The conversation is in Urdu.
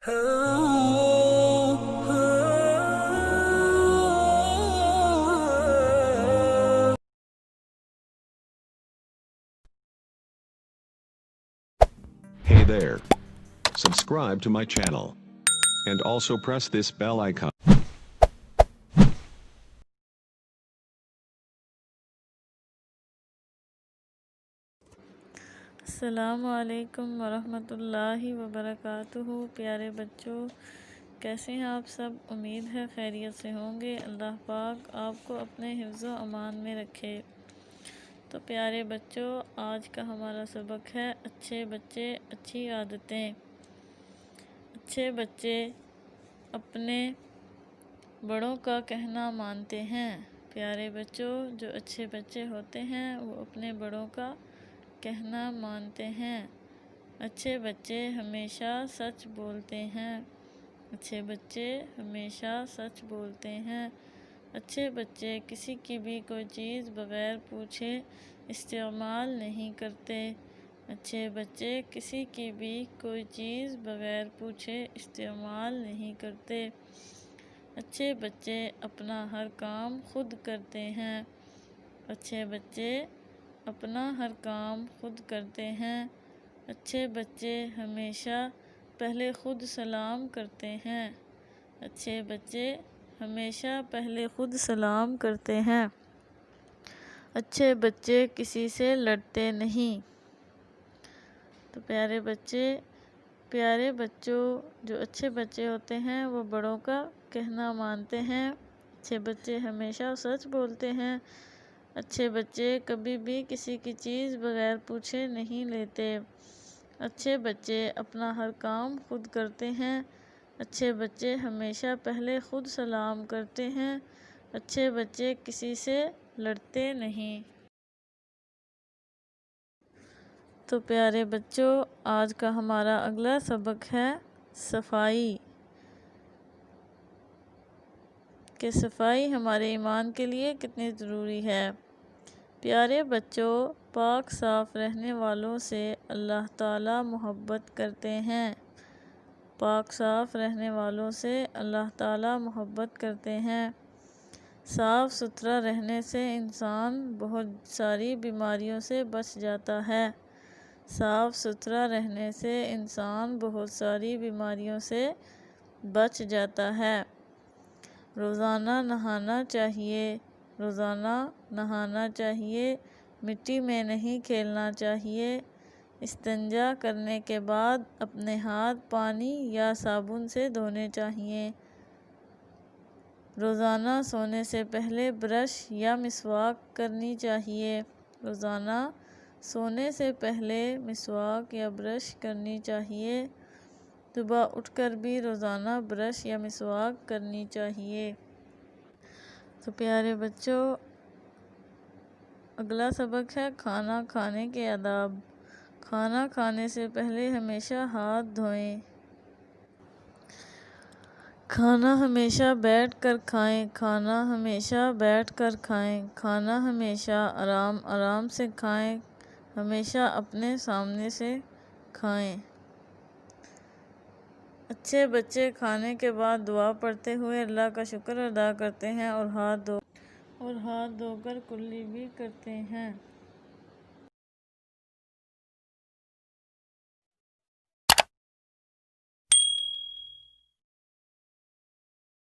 Hey there. Subscribe to my channel. And also press this bell icon. السلام علیکم ورحمۃ اللہ وبرکاتہ۔ پیارے بچوں، کیسے ہیں آپ سب؟ امید ہے خیریت سے ہوں گے۔ اللہ پاک آپ کو اپنے حفظ و امان میں رکھے۔ تو پیارے بچوں، آج کا ہمارا سبق ہے اچھے بچے اچھی عادتیں۔ اچھے بچے اپنے بڑوں کا کہنا مانتے ہیں۔ پیارے بچوں، جو اچھے بچے ہوتے ہیں وہ اپنے بڑوں کا کہنا مانتے ہیں۔ اچھے بچے ہمیشہ سچ بولتے ہیں۔ اچھے بچے ہمیشہ سچ بولتے ہیں۔ اچھے بچے کسی کی بھی کوئی چیز بغیر پوچھے استعمال نہیں کرتے۔ اچھے بچے کسی کی بھی کوئی چیز بغیر پوچھے استعمال نہیں کرتے۔ اچھے بچے اپنا ہر کام خود کرتے ہیں۔ اچھے بچے اپنا ہر کام خود کرتے ہیں۔ اچھے بچے ہمیشہ پہلے خود سلام کرتے ہیں۔ اچھے بچے ہمیشہ پہلے خود سلام کرتے ہیں۔ اچھے بچے کسی سے لڑتے نہیں۔ تو پیارے بچوں، جو اچھے بچے ہوتے ہیں وہ بڑوں کا کہنا مانتے ہیں۔ اچھے بچے ہمیشہ سچ بولتے ہیں۔ اچھے بچے کبھی بھی کسی کی چیز بغیر پوچھے نہیں لیتے۔ اچھے بچے اپنا ہر کام خود کرتے ہیں۔ اچھے بچے ہمیشہ پہلے خود سلام کرتے ہیں۔ اچھے بچے کسی سے لڑتے نہیں۔ تو پیارے بچوں، آج کا ہمارا اگلا سبق ہے صفائی، کہ صفائی ہمارے ایمان کے لیے کتنی ضروری ہے۔ پیارے بچوں، پاک صاف رہنے والوں سے اللہ تعالیٰ محبت کرتے ہیں۔ پاک صاف رہنے والوں سے اللہ تعالیٰ محبت کرتے ہیں۔ صاف ستھرا رہنے سے انسان بہت ساری بیماریوں سے بچ جاتا ہے۔ صاف ستھرا رہنے سے انسان بہت ساری بیماریوں سے بچ جاتا ہے۔ روزانہ نہانا چاہیے۔ روزانہ نہانا چاہیے۔ مٹی میں نہیں کھیلنا چاہیے۔ استنجا کرنے کے بعد اپنے ہاتھ پانی یا صابن سے دھونے چاہیے۔ روزانہ سونے سے پہلے برش یا مسواک کرنی چاہیے۔ روزانہ سونے سے پہلے مسواک یا برش کرنی چاہیے۔ صبح اٹھ کر بھی روزانہ برش یا مسواک کرنی چاہیے۔ تو پیارے بچوں، اگلا سبق ہے کھانا کھانے کے آداب۔ کھانا کھانے سے پہلے ہمیشہ ہاتھ دھوئیں۔ کھانا ہمیشہ بیٹھ کر کھائیں۔ کھانا ہمیشہ بیٹھ کر کھائیں۔ کھانا ہمیشہ آرام آرام سے کھائیں۔ ہمیشہ اپنے سامنے سے کھائیں۔ اچھے بچے کھانے کے بعد دعا پڑھتے ہوئے اللہ کا شکر ادا کرتے ہیں اور ہاتھ دھو کر کلی بھی کرتے ہیں۔